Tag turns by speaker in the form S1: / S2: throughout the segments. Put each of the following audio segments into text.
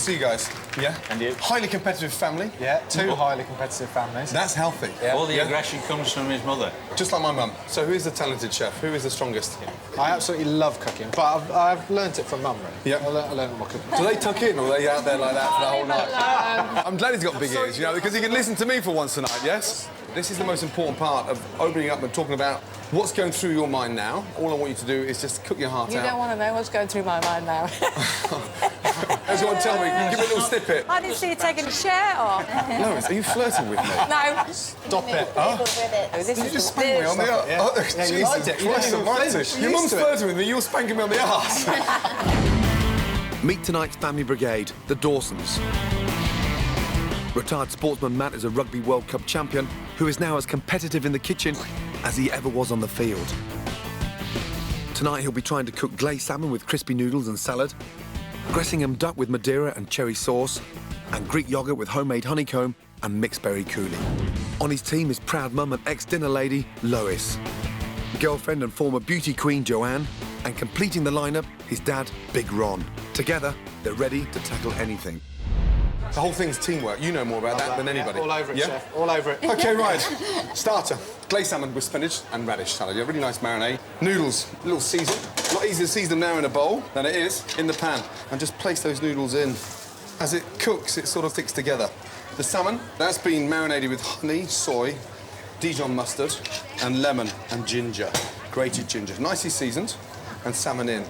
S1: see you guys. Yeah?
S2: And you?
S1: Highly competitive family.
S3: Yeah, two highly competitive families.
S1: That's healthy.
S2: Yeah. All the aggression comes from his mother.
S1: Just like my mum. So who is the talented chef? Who is the strongest?
S3: I absolutely love cooking, but I've learnt it from Mum, really.
S1: Yeah.
S3: I learned more cooking.
S1: Do they tuck in, or are they out there like that for the whole night? I'm glad he's got big ears, you know, because he can listen to me for once tonight, yes? This is the most important part of opening up and talking about what's going through your mind now. All I want you to do is just cook your heart out.
S4: You don't want to know what's going through my mind now.
S1: As you want to tell me, give me a little snippet.
S4: I didn't see you taking a shirt off.
S1: Lois, are you flirting with me?
S4: No.
S3: Stop it.
S1: Did you just spank me on the arse? Oh,
S3: Yeah, you liked it. You
S1: Christ
S3: didn't even
S1: almighty.
S3: flinch.
S1: Your mum's flirting with me, you're spanking me on the arse.
S5: Meet tonight's family brigade, the Dawsons. Retired sportsman Matt is a Rugby World Cup champion who is now as competitive in the kitchen as he ever was on the field. Tonight he'll be trying to cook glazed salmon with crispy noodles and salad, Gressingham duck with Madeira and cherry sauce, and Greek yoghurt with homemade honeycomb and mixed berry coulis. On his team is proud mum and ex-dinner lady, Lois, girlfriend and former beauty queen, Joanne, and completing the lineup, his dad, Big Ron. Together, they're ready to tackle anything.
S1: The whole thing's teamwork. You know more about that than anybody.
S3: All over it, chef. All over it.
S1: OK, right. Starter. Glazed salmon with spinach and radish salad. Yeah, really nice marinade. Noodles, a little season. A lot easier to season them now in a bowl than it is in the pan. And just place those noodles in. As it cooks, it sort of sticks together. The salmon, that's been marinated with honey, soy, Dijon mustard, and lemon and ginger. Grated ginger. Nicely seasoned. And salmon in.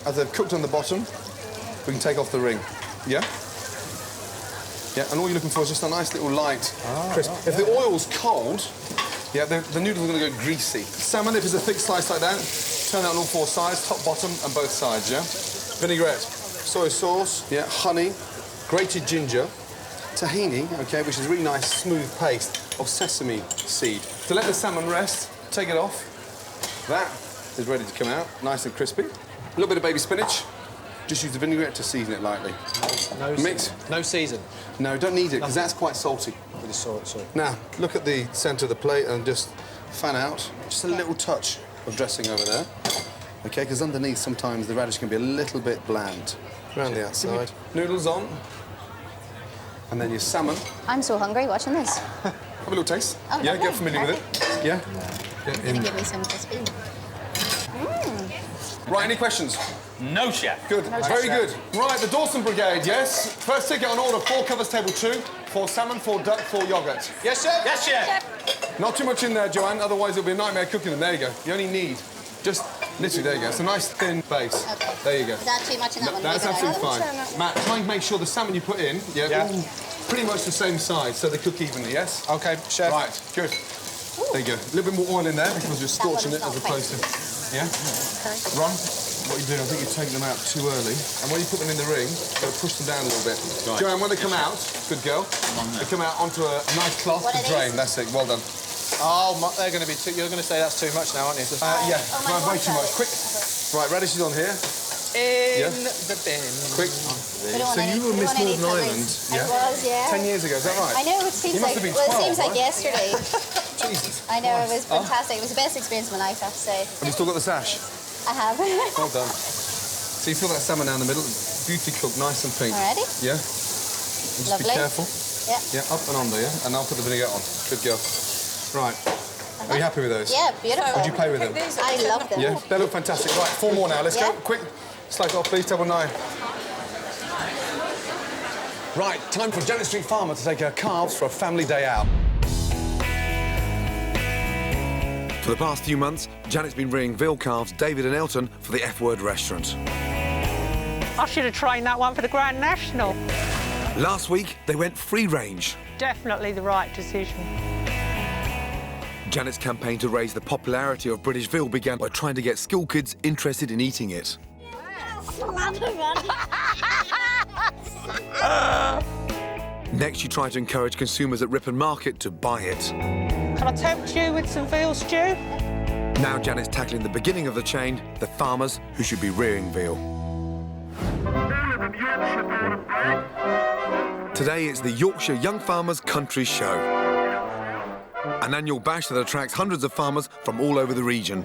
S1: As they've cooked on the bottom, we can take off the ring. Yeah? Yeah, and all you're looking for is just a nice little light crisp. If the oil's cold, yeah, the noodles are going to go greasy. Salmon, if it's a thick slice like that, turn it on all four sides, top, bottom, and both sides, yeah? Vinaigrette, soy sauce, yeah, honey, grated ginger, tahini, OK, which is a really nice, smooth paste of sesame seed. To let the salmon rest, take it off. That is ready to come out, nice and crispy. A little bit of baby spinach. Just use the vinaigrette to season it lightly.
S3: No
S1: Mix.
S3: No season.
S1: No, don't need it, because that's quite salty.
S3: With the salt, sorry.
S1: Now, look at the centre of the plate and just fan out. Just a little touch of dressing over there. OK, because underneath, sometimes the radish can be a little bit bland. Around the outside. Noodles on. And then your salmon.
S6: I'm so hungry watching this.
S1: Have a little taste.
S6: Oh,
S1: yeah,
S6: lovely.
S1: get familiar with it. Yeah?
S6: Gonna give me some crispy.
S1: Right, any questions?
S2: No, chef.
S1: Good, very good. Right, the Dawson Brigade, yes? First ticket on order, 4 covers, table 2. 4 salmon, 4 duck, 4 yoghurt.
S3: Yes, chef?
S2: Yes, chef.
S1: Not too much in there, Joanne, otherwise it'll be a nightmare cooking them. There you go. You only need just, literally, there you go. It's a nice thin base.
S6: Okay.
S1: There you go.
S6: Is that too much in that one?
S1: That's
S6: Leave it
S1: absolutely
S6: out.
S1: fine. Matt, try and make sure the salmon you put in, yeah, all pretty much the same size, so they cook evenly, yes?
S3: OK, chef.
S1: Right, good. There you go. A little bit more oil in there because you're scorching it as opposed to... Yeah?
S6: Okay.
S1: Ron, what you're doing, I think you're taking them out too early. And when you put them in the ring, you've got to push them down a little bit.
S2: Right.
S1: Joanne, when they come out, good girl, they come out onto a nice cloth
S6: What
S1: to
S6: are
S1: drain.
S6: these?
S1: That's it, well done.
S3: Oh, they're going to be too... You're going to say that's too much now, aren't you?
S1: Yeah,
S6: my
S1: way too much.
S6: God.
S1: Quick. Right, radishes on here.
S3: In the bin.
S1: Quick.
S6: We don't want
S1: So
S6: any-
S1: you were
S6: we
S1: Miss
S6: don't want any
S1: Northern
S6: covers.
S1: Ireland,
S6: I was, yeah.
S1: 10 years ago, is that right?
S6: I know, it seems
S1: You must
S6: like...
S1: have been
S6: Well, it
S1: 12,
S6: seems like
S1: right?
S6: yesterday.
S1: Jesus.
S6: I know, it was fantastic. It was the best experience of my life, I have to say.
S1: Have you still got the sash?
S6: I have.
S1: Well done. So you feel that salmon down the middle, beautifully cooked, nice and pink.
S6: Already?
S1: Yeah? And just
S6: Lovely.
S1: be careful.
S6: Yeah.
S1: Yeah, up and under, yeah? And I'll put the vinegar on. Good girl. Right. Are you happy with those?
S6: Yeah, beautiful.
S1: Would you play with them?
S6: I love them.
S1: Yeah, they look fantastic. Right, 4 more now. Let's go.
S6: Yeah.
S1: Quick. Slice it off, please. Table 9. Right, time for Janet Street Farmer to take her calves for a family day out.
S5: For the past few months, Janet's been rearing veal calves, David and Elton, for the F-Word restaurant.
S7: I should have trained that one for the Grand National.
S5: Last week, they went free range.
S7: Definitely the right decision.
S5: Janet's campaign to raise the popularity of British veal began by trying to get school kids interested in eating it. Next, she tried to encourage consumers at Ripon Market to buy it.
S7: Can I tempt you with some veal stew?
S5: Now Janet's tackling the beginning of the chain, the farmers who should be rearing veal. Today it's the Yorkshire Young Farmers Country Show, an annual bash that attracts hundreds of farmers from all over the region.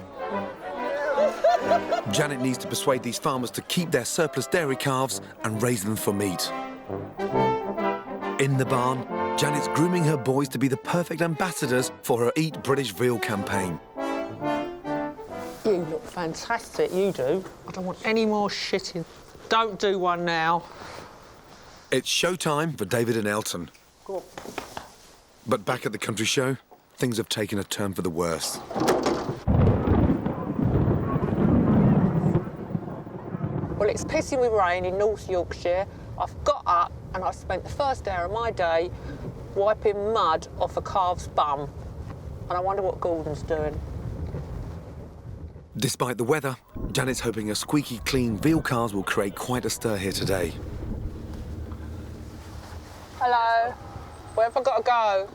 S5: Janet needs to persuade these farmers to keep their surplus dairy calves and raise them for meat. In the barn, Janet's grooming her boys to be the perfect ambassadors for her Eat British Veal campaign.
S7: You look fantastic, you do. I don't want any more shitting. Don't do one now.
S5: It's showtime for David and Elton.
S7: Go.
S5: But back at the country show, things have taken a turn for the worse.
S7: Well, it's pissing with rain in North Yorkshire. I've got up and I've spent the first hour of my day wiping mud off a calf's bum. And I wonder what Gordon's doing.
S5: Despite the weather, Janet's hoping her squeaky clean veal calves will create quite a stir here today.
S7: Hello. Where have I got to go?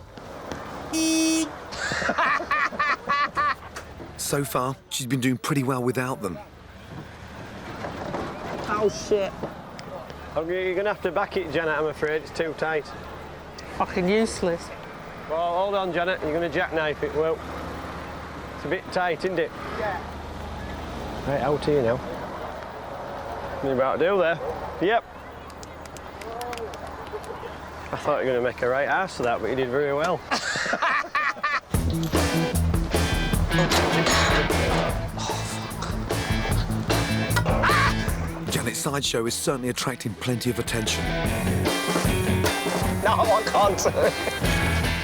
S5: So far, she's been doing pretty well without them.
S7: Oh, shit.
S8: You're going to have to back it, Janet, I'm afraid. It's too tight.
S7: Fucking useless.
S8: Well, hold on, Janet. You're going to jackknife it, well. It's a bit tight, isn't it?
S7: Yeah.
S8: Right, out here now. You're about to do there. Yep. I thought you were going to make a right ass of that, but you did very well.
S5: Janet's sideshow is certainly attracting plenty of attention.
S7: No, I can't do it.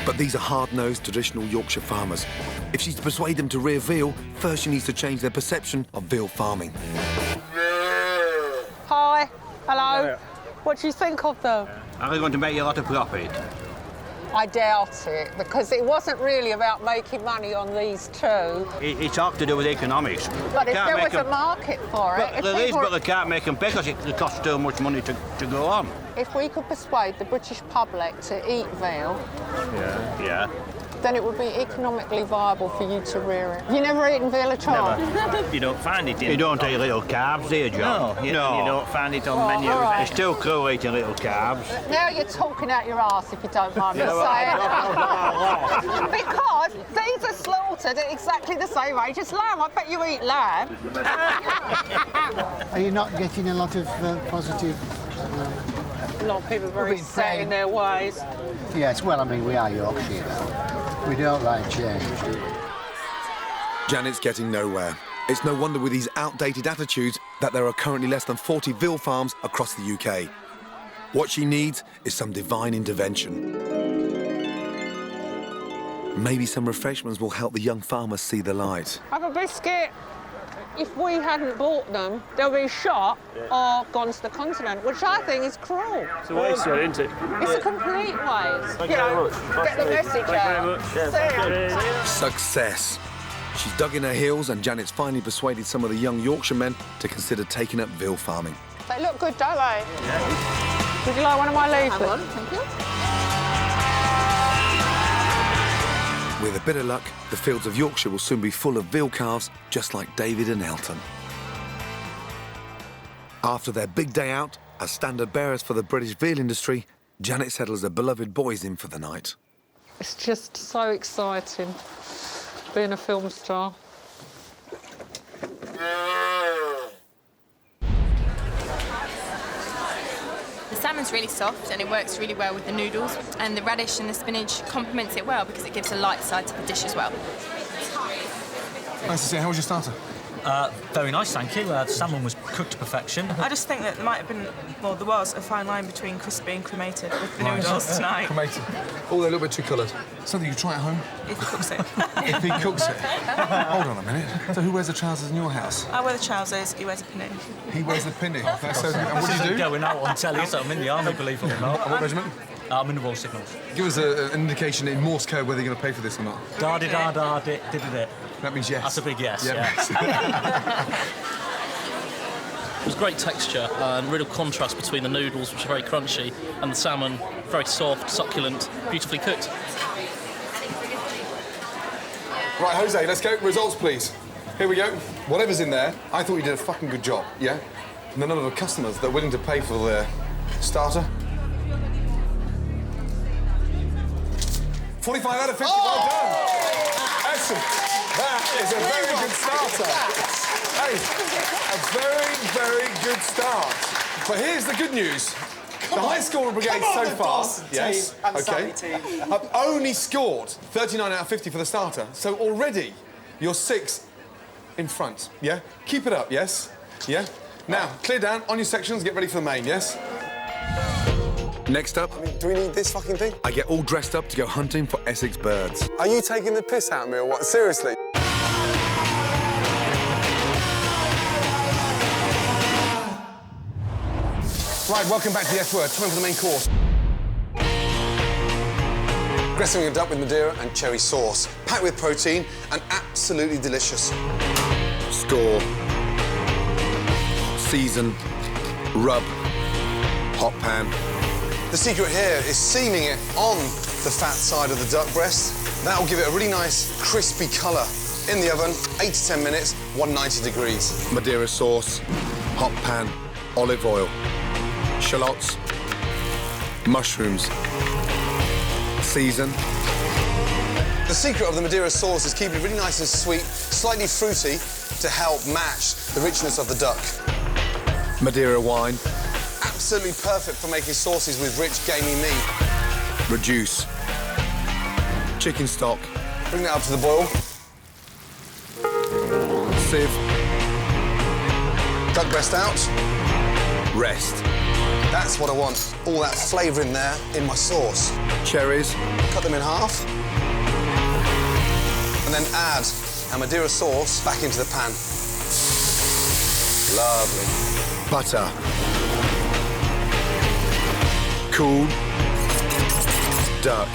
S5: But these are hard-nosed traditional Yorkshire farmers. If she's to persuade them to rear veal, first she needs to change their perception of veal farming.
S7: Hi. Hello.
S8: Hiya.
S7: What do you think of them?
S2: Are they going to make you a lot of profit?
S7: I doubt it, because it wasn't really about making money on these two.
S2: It's all to do with economics.
S7: But if
S2: Can't
S7: there
S2: make
S7: was a
S2: them-
S7: market for it,
S2: Well, there is, but they can't make them because it costs too much money to go on.
S7: if we could persuade the British public to eat veal,
S2: Yeah.
S7: then it would be economically viable for you to rear it. You never eaten veal at all?
S9: You don't find it in...
S2: You don't eat little calves, do you, John?
S9: No, you don't find it on menus.
S7: all right.
S2: It's too cruel eating little calves.
S7: Now you're talking out your arse, if you don't mind me saying. Because these are slaughtered at exactly the same age as lamb. I bet you eat lamb.
S10: Are you not getting a lot of positive?
S7: A lot of people are very
S10: being
S7: set in
S10: praised.
S7: their ways.
S10: Yes, well, I mean, we are Yorkshire now. We don't like change.
S5: Janet's getting nowhere. It's no wonder with these outdated attitudes that there are currently less than 40 veal farms across the UK. What she needs is some divine intervention. Maybe some refreshments will help the young farmers see the light.
S7: Have a biscuit. If we hadn't bought them, they'll be shot or gone to the continent, which I think is cruel.
S8: It's a waste, isn't it?
S7: It's a complete waste.
S8: Thank you very much.
S7: Get the message
S8: Thank
S7: out.
S8: you very much.
S7: See ya.
S5: Success. She's dug in her heels and Janet's finally persuaded some of the young Yorkshire men to consider taking up veal farming.
S7: They look good, don't they? Would you like one of my leaflets?
S6: Thank you.
S5: With a bit of luck, the fields of Yorkshire will soon be full of veal calves, just like David and Elton. After their big day out, as standard bearers for the British veal industry, Janet settles her beloved boys in for the night.
S7: It's just so exciting, being a film star.
S11: The salmon's really soft and it works really well with the noodles, and the radish and the spinach complements it well because it gives a light side to the dish as well.
S1: Nice to see you. How was your starter?
S9: Very nice, thank you. The salmon was cooked to perfection.
S12: I just think that there might have been, well, there was a fine line between crispy and cremated with the noodles tonight.
S1: Cremated. Oh, they're a little bit too coloured. Something you try at home?
S12: If he cooks it.
S1: If he cooks it. Hold on a minute. So who wears the trousers in your house?
S12: I wear the trousers, he wears a pinny.
S1: He wears the pinny. That's so good. And what do you do?
S9: Going out on telly, so I'm in the army, believe it or not.
S1: And what regiment?
S9: I'm in the Royal Signals.
S1: Give us an indication in Morse code whether you're going to pay for this or not.
S9: Da-di-da-da, did it.
S1: That means yes.
S9: That's a big yes,
S1: Yeah.
S13: It was great texture and real contrast between the noodles, which are very crunchy, and the salmon, very soft, succulent, beautifully cooked.
S1: Right, Jose, let's go. Results, please. Here we go. Whatever's in there, I thought you did a fucking good job, yeah? And the number of customers that are willing to pay for their starter. 45 out of 50, well done. Excellent. That is a very good starter. Hey, a very, very good start. But here's the good news. The highest score of brigade so far. Yes. Okay. I've only scored 39 out of 50 for the starter, so already you're 6 in front. Yeah. Keep it up. Yes. Yeah. Now clear down on your sections. Get ready for the main. Yes.
S5: Next up,
S1: Do we need this fucking thing?
S5: I get all dressed up to go hunting for Essex birds.
S1: Are you taking the piss out of me or what? Seriously? Right, welcome back to the F word. Time for the main course. Dressing a duck with Madeira and cherry sauce. Packed with protein and absolutely delicious.
S5: Score. Season. Rub. Hot pan.
S1: The secret here is seaming it on the fat side of the duck breast. That will give it a really nice crispy colour. In the oven, 8 to 10 minutes, 190 degrees.
S5: Madeira sauce. Hot pan. Olive oil. Shallots. Mushrooms. Season.
S1: The secret of the Madeira sauce is keeping it really nice and sweet, slightly fruity, to help match the richness of the duck.
S5: Madeira wine.
S1: Absolutely perfect for making sauces with rich, gamey meat.
S5: Reduce. Chicken stock.
S1: Bring that up to the boil.
S5: Sieve.
S1: Duck breast out.
S5: Rest.
S1: That's what I want. All that flavour in there, in my sauce.
S5: Cherries.
S1: Cut them in half. And then add our Madeira sauce back into the pan. Lovely.
S5: Butter. Cool. Duck.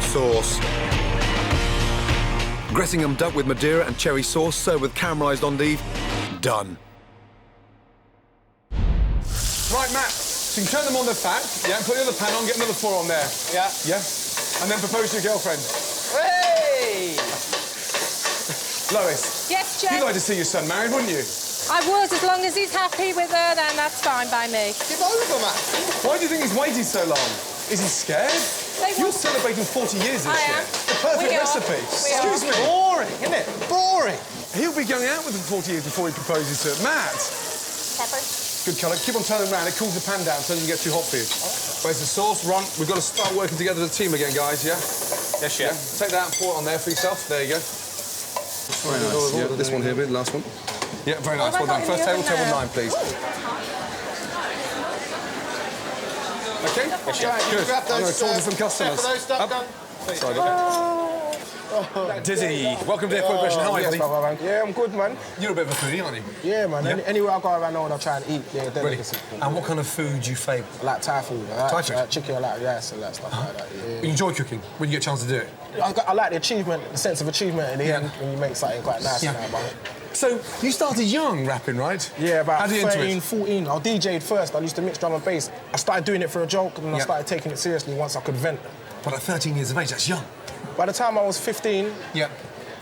S5: Sauce. Gressingham duck with Madeira and cherry sauce, served with caramelised endive. Done.
S1: Right, Matt. So you can turn them on the fat. Yeah, put the other pan on, get another 4 on there.
S3: Yeah.
S1: Yeah? And then propose to your girlfriend.
S3: Hey!
S1: Lois.
S4: Yes, Jen?
S1: You'd like to see your son married, wouldn't you?
S4: I would, as long as he's happy with her, then that's fine by me.
S1: Give over, Matt. Why do you think he's waited so long? Is he scared? You're celebrating 40 years this year. The perfect recipe. Excuse me.
S3: Boring, isn't it? Boring.
S1: He'll be going out with him 40 years before he proposes to Matt.
S6: Pepper.
S1: Good colour. Keep on turning around. It cools the pan down so it doesn't get too hot for you. Where's the sauce? Ron, we've got to start working together as a team again, guys, yeah?
S3: Yes, chef.
S1: Yeah. Take that and pour it on there for yourself. There you go. Very nice. Yeah, this one here, the last one. Yeah, very nice. Well done. First table, table 9, please. Okay?
S3: Yes, chef.
S1: Good.
S3: Grab
S1: I'm going
S3: those,
S1: to talk to some customers.
S3: those stuff done.
S1: Sorry, Dizzy, welcome to the F1 Question. How are you, buddy?
S14: Man. Yeah, I'm good, man.
S1: You're a bit of a foodie, aren't you?
S14: Yeah, man.
S1: Yeah.
S14: Anywhere I go around now, I try and eat. Yeah,
S1: Really?
S14: delicacy.
S1: And what kind of food do you favour?
S14: I like Thai food. I like
S1: Thai food?
S14: chicken, I like rice and that stuff like that. Yeah.
S1: You enjoy cooking when you get a chance to do it?
S14: I like the achievement, the sense of achievement in the end when you make something quite nice.
S1: Yeah.
S14: And that, man.
S1: So, you started young rapping, right?
S14: Yeah, about
S1: How did you
S14: 13,
S1: enter it?
S14: 14. I DJ'd first. I used to mix drum and bass. I started doing it for a joke and then I started taking it seriously once I could vent.
S1: But at 13 years of age, that's young.
S14: By the time I was 15,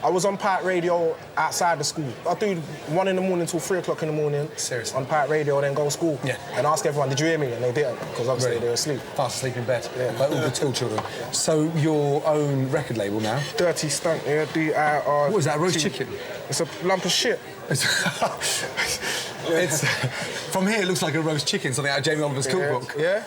S14: I was on Pirate Radio outside the school. I'd do 1 in the morning till 3 o'clock in the morning.
S1: Seriously?
S14: On Pirate Radio, then go to school.
S1: Yeah.
S14: And ask everyone, did you hear me? And they didn't, because obviously they were asleep.
S1: Fast asleep in bed.
S14: Yeah.
S1: Like all the Till children. So, your own record label now?
S14: Dirty Stunt, yeah, D-I-R...
S1: What is that, roast chicken?
S14: It's a lump of shit.
S1: It's from here. It looks like a roast chicken, something out of Jamie Oliver's cookbook.
S14: Yeah.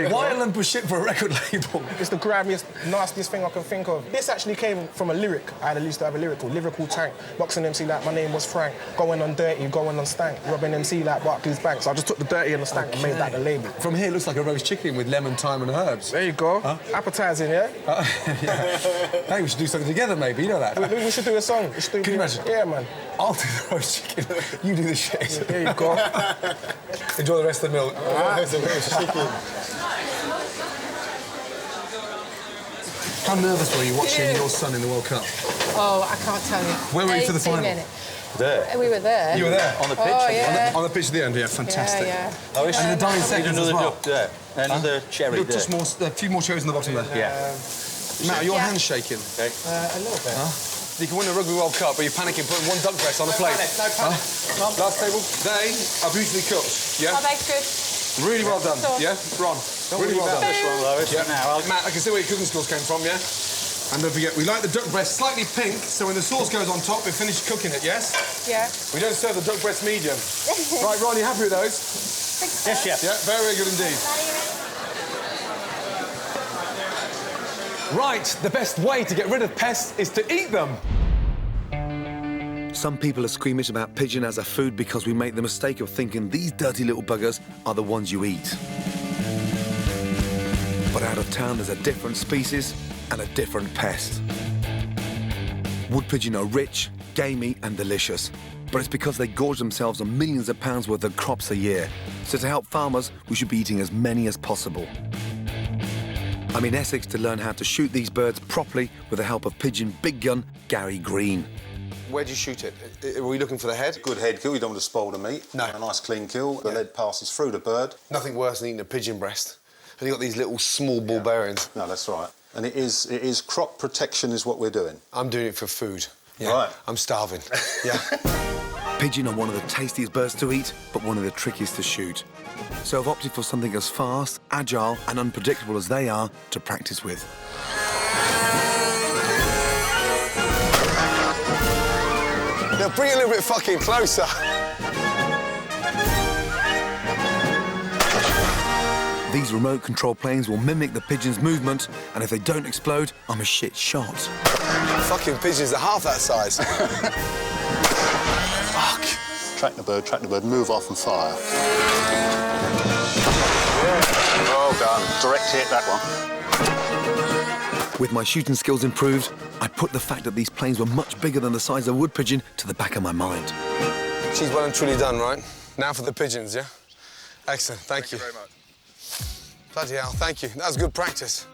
S1: Why a lump of shit for a record label?
S14: It's the grimiest, nastiest thing I can think of. This actually came from a lyric. I used to have a lyric called Lyrical Tank. Boxing MC like my name was Frank. Going on dirty, going on stank. Robbing MC like Barclays Bank. So I just took the dirty and the stank and made that the label.
S1: From here, it looks like a roast chicken with lemon, thyme, and herbs.
S14: There you go. Huh? Appetising, yeah?
S1: Yeah. Hey, we should do something together, maybe. You know that.
S14: We should do a song.
S1: Can you imagine?
S14: Yeah, man.
S1: I'll do the roast chicken. You do the shit.
S14: There you go.
S1: Enjoy the rest of the milk. How nervous were you watching your son in the World Cup?
S4: Oh, I can't tell you.
S1: Where were you for the final?
S4: There. We were there.
S1: You were there?
S4: On the pitch? Oh, yeah.
S1: On the pitch at the end, yeah, fantastic.
S4: Yeah.
S1: And in the dying seconds as well.
S2: There. Another cherry there.
S1: Just more, a few more cherries in the bottom there.
S2: Yeah.
S1: Matt, are your hands shaking?
S2: Okay.
S14: A little bit.
S1: You can win the Rugby World Cup, but you're panicking putting 1 duck breast on a plate.
S14: No panic.
S1: Last table. They are beautifully cooked. Yeah?
S4: Oh, that's good.
S1: Really well done. Yeah? Ron, really well done.
S2: This one, Lois.
S1: Yeah.
S2: Now,
S1: Matt, I can see where your cooking skills came from, yeah? And don't forget, we like the duck breast slightly pink, so when the sauce goes on top, we've finished cooking it, yes?
S12: Yeah.
S1: We don't serve the duck breast medium. Right, Ron, you happy with those?
S9: Yes, chef.
S1: Yeah, very, very good indeed. Right, the best way to get rid of pests is to eat them.
S5: Some people are squeamish about pigeon as a food because we make the mistake of thinking these dirty little buggers are the ones you eat. But out of town, there's a different species and a different pest. Wood pigeon are rich, gamey and delicious, but it's because they gorge themselves on millions of pounds worth of crops a year. So to help farmers, we should be eating as many as possible. I'm in Essex to learn how to shoot these birds properly with the help of pigeon big gun Gary Green.
S1: Where'd you shoot it? Were we looking for the head?
S15: Good head kill, you don't want to spoil the meat.
S1: No.
S15: A nice clean kill, the lead passes through the bird.
S1: Nothing worse than eating a pigeon breast. And you've got these little small ball bearings.
S15: No, that's right. And it is crop protection is what we're doing.
S1: I'm doing it for food. Yeah.
S15: Right.
S1: I'm starving. Yeah.
S5: Pigeon are one of the tastiest birds to eat, but one of the trickiest to shoot. So I've opted for something as fast, agile and unpredictable as they are to practice with.
S1: Now bring it a little bit fucking closer.
S5: These remote control planes will mimic the pigeon's movement, and if they don't explode, I'm a shit shot.
S1: Fucking pigeons are half that size. Fuck.
S15: Track the bird, move off and fire. Yeah. Well done. Direct hit, that one.
S5: With my shooting skills improved, I put the fact that these planes were much bigger than the size of a wood pigeon to the back of my mind.
S1: She's well and truly done, right? Now for the pigeons, yeah? Excellent, thank you.
S15: Thank you very much.
S1: Bloody hell, thank you. That was good practice.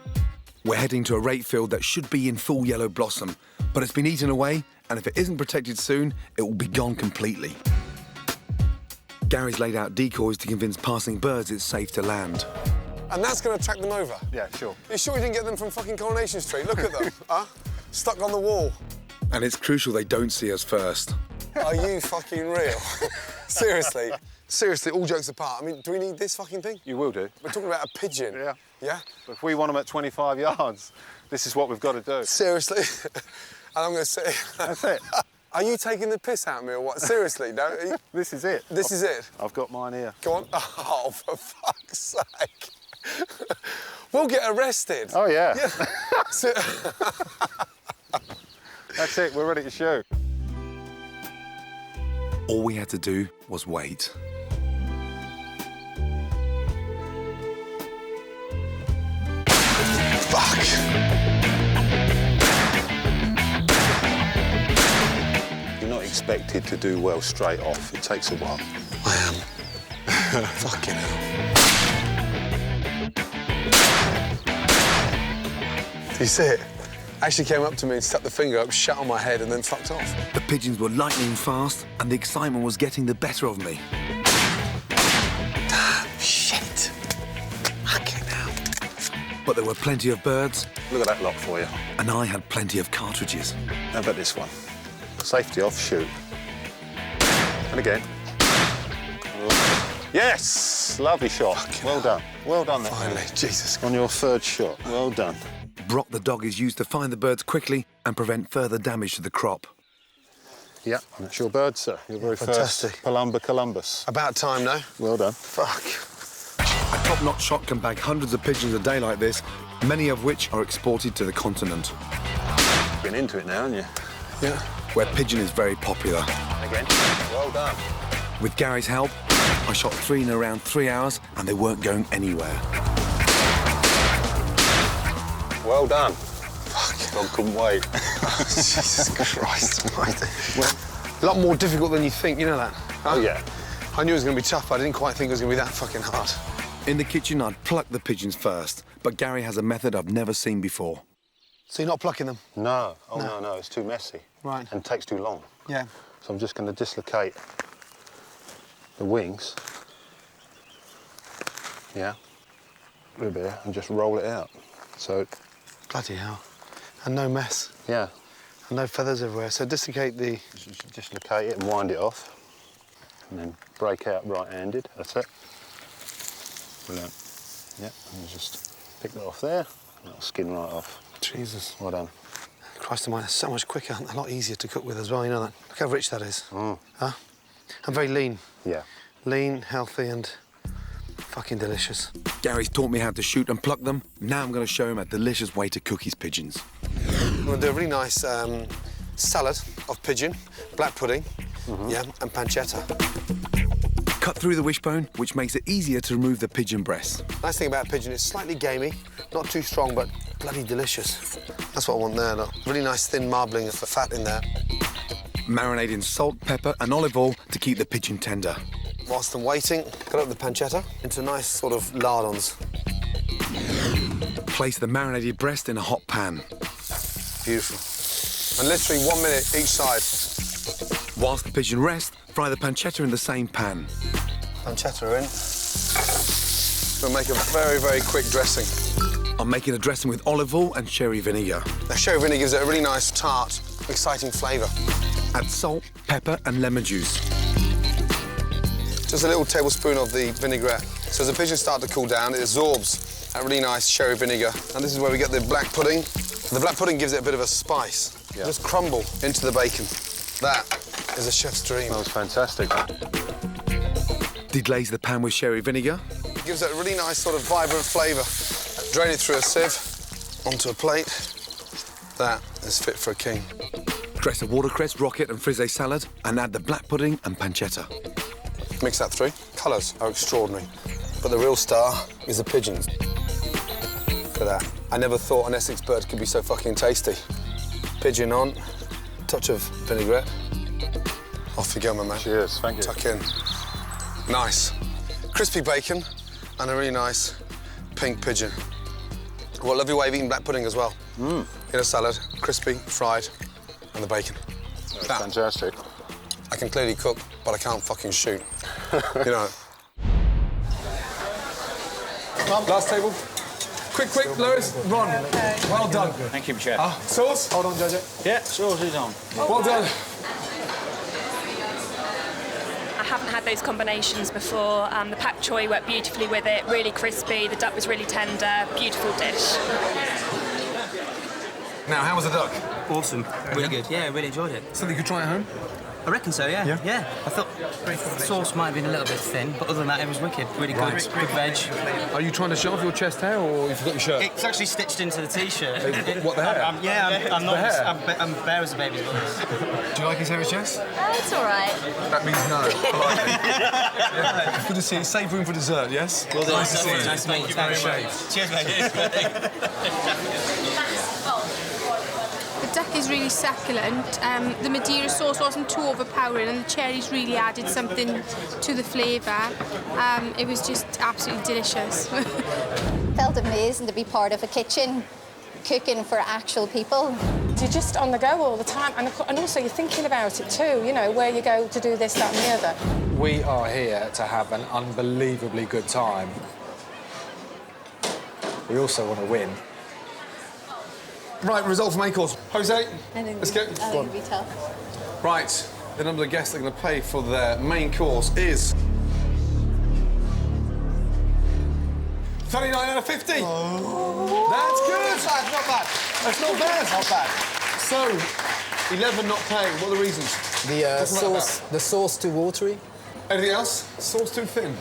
S5: We're heading to a rape field that should be in full yellow blossom, but it's been eaten away, and if it isn't protected soon, it will be gone completely. Gary's laid out decoys to convince passing birds it's safe to land.
S1: And that's going to attract them over?
S15: Yeah, sure.
S1: You sure you didn't get them from fucking Coronation Street? Look at them, huh? Stuck on the wall.
S5: And it's crucial they don't see us first.
S1: Are you fucking real? Seriously? Seriously, all jokes apart, I mean, do we need this fucking thing?
S15: You will do.
S1: We're talking about a pigeon.
S15: Yeah.
S1: Yeah?
S15: But if we want them at 25 yards, this is what we've got to do.
S1: Seriously? And I'm going to say...
S15: That's it.
S1: Are you taking the piss out of me or what? Seriously, no?
S15: This is it.
S1: This is it?
S15: I've got mine here.
S1: Go on. Oh, for fuck's sake. We'll get arrested.
S15: Oh, yeah.
S1: Yeah.
S15: That's it, we're ready to shoot.
S5: All we had to do was wait.
S1: Fuck.
S15: You're not expected to do well straight off. It takes a while.
S1: I am. Fucking hell. Do you see it? Actually came up to me and stuck the finger up, shut on my head, and then fucked off.
S5: The pigeons were lightning fast, and the excitement was getting the better of me.
S1: Damn, shit. Fucking hell.
S5: But there were plenty of birds.
S15: Look at that lot for you.
S5: And I had plenty of cartridges.
S15: How about this one? Safety off, shoot. And again. Yes! Lovely shot.
S1: Fucking
S15: well
S1: hell.
S15: done. Well done.
S1: Finally, Jesus.
S15: On your third shot. Well done.
S5: Brock the dog is used to find the birds quickly and prevent further damage to the crop.
S15: Yeah, that's your bird, sir. Your very
S1: Fantastic.
S15: first Palumba Columbus.
S1: About time, no?
S15: Well done.
S1: Fuck.
S5: A top-notch shot can bag hundreds of pigeons a day like this, many of which are exported to the continent.
S15: Been into it now, haven't you?
S1: Yeah.
S5: Where pigeon is very popular.
S15: Again. Well done.
S5: With Gary's help, I shot 3 in around 3 hours, and they weren't going anywhere.
S15: Well done.
S1: Fuck.
S15: Dog couldn't wait.
S1: Jesus Christ. Well, a lot more difficult than you think, you know that?
S15: Oh, yeah.
S1: I knew it was going to be tough, but I didn't quite think it was going to be that fucking hard.
S5: In the kitchen, I'd pluck the pigeons first, but Gary has a method I've never seen before.
S1: So you're not plucking them?
S15: No. Oh, no, it's too messy.
S1: Right.
S15: And takes too long.
S1: Yeah.
S15: So I'm just going to dislocate the wings. Yeah. Rib here, and just roll it out. So...
S1: Bloody hell. And no mess.
S15: Yeah.
S1: And no feathers everywhere. So dislocate the...
S15: Just dislocate it and wind it off. And then break out right-handed. That's it. Brilliant. Yeah, and just pick that off there. That'll skin right off.
S1: Jesus.
S15: Well done.
S1: Christ almighty, so much quicker, a lot easier to cook with as well, you know that? Look how rich that is. Huh? And very lean.
S15: Yeah.
S1: Lean, healthy and fucking delicious.
S5: Gary's taught me how to shoot and pluck them. Now I'm going to show him a delicious way to cook his pigeons.
S1: I'm going to do a really nice salad of pigeon, black pudding, yeah, and pancetta.
S5: Cut through the wishbone, which makes it easier to remove the pigeon breast.
S1: Nice thing about pigeon, it's slightly gamey, not too strong, but bloody delicious. That's what I want there, look. Really nice thin marbling of fat in there.
S5: Marinate in salt, pepper and olive oil to keep the pigeon tender.
S1: Whilst I'm waiting, cut up the pancetta into nice sort of lardons.
S5: Place the marinated breast in a hot pan.
S1: Beautiful. And literally 1 minute each side.
S5: Whilst the pigeon rests, fry the pancetta in the same pan.
S1: Pancetta in. We'll make a very, very quick dressing.
S5: I'm making a dressing with olive oil and sherry vinegar.
S1: Now, sherry vinegar gives it a really nice, tart, exciting flavour.
S5: Add salt, pepper and lemon juice.
S1: Just a little tablespoon of the vinaigrette. So as the pigeons start to cool down, it absorbs that really nice sherry vinegar. And this is where we get the black pudding. And the black pudding gives it a bit of a spice. Yeah. Just crumble into the bacon. That is a chef's dream.
S15: That was fantastic.
S5: Deglaze the pan with sherry vinegar.
S1: It gives it a really nice sort of vibrant flavour. Drain it through a sieve onto a plate. That is fit for a king.
S5: Dress a watercress, rocket and frisee salad and add the black pudding and pancetta.
S1: Mix that through. Colours are extraordinary. But the real star is the pigeons. Look at that. I never thought an Essex bird could be so fucking tasty. Pigeon on, touch of vinaigrette. Off you go, my man.
S15: Cheers, thank you.
S1: Tuck in. Nice. Crispy bacon and a really nice pink pigeon. What a lovely way of eating black pudding as well. In a salad, crispy, fried, and the bacon.
S15: That's fantastic.
S1: I can clearly cook, but I can't fucking shoot. You know. Last table. Quick, Lewis, Ron. Well done.
S2: Thank you, Chef.
S1: Sauce?
S3: Hold on, Jojo.
S2: Yeah, sauce is on.
S1: Well done.
S16: I haven't had those combinations before. The pak choy worked beautifully with it, really crispy, the duck was really tender, beautiful dish.
S1: Now, how was the duck?
S9: Awesome. Really good. Yeah, I really enjoyed it.
S1: Something you could try at home?
S9: I reckon so, yeah. Yeah. I thought the sauce might have been a little bit thin, but other than that, it was wicked. Really good. Good veg.
S1: Are you trying to show off your chest hair, or you forgot your shirt?
S9: It's actually stitched into the t-shirt.
S1: What, the hair?
S9: I'm not. I'm bare as a baby's voice.
S1: Do you like his hairy chest?
S6: It's all right.
S1: That means no. Politely. Yeah. Good to see you. Save room for dessert, yes?
S9: Well done.
S1: Nice to see you.
S9: Nice to meet you. Very much. Cheers, mate.
S4: The duck is really succulent. The Madeira sauce wasn't too overpowering and the cherries really added something to the flavour. It was just absolutely delicious.
S6: Felt amazing to be part of a kitchen, cooking for actual people.
S12: You're just on the go all the time, and also you're thinking about it too, you know, where you go to do this, that and the other.
S3: We are here to have an unbelievably good time. We also want to win.
S1: Right, result for main course. Jose,
S6: I think
S1: let's go.
S6: it'll be tough.
S1: Right, the number of guests that are going to pay for their main course is 39 out of 50. Oh. That's good.
S3: Not bad.
S1: That's not bad.
S3: Not bad.
S1: So, 11 not paying. What are the reasons?
S3: The sauce too watery.
S1: Anything else? Sauce too thin.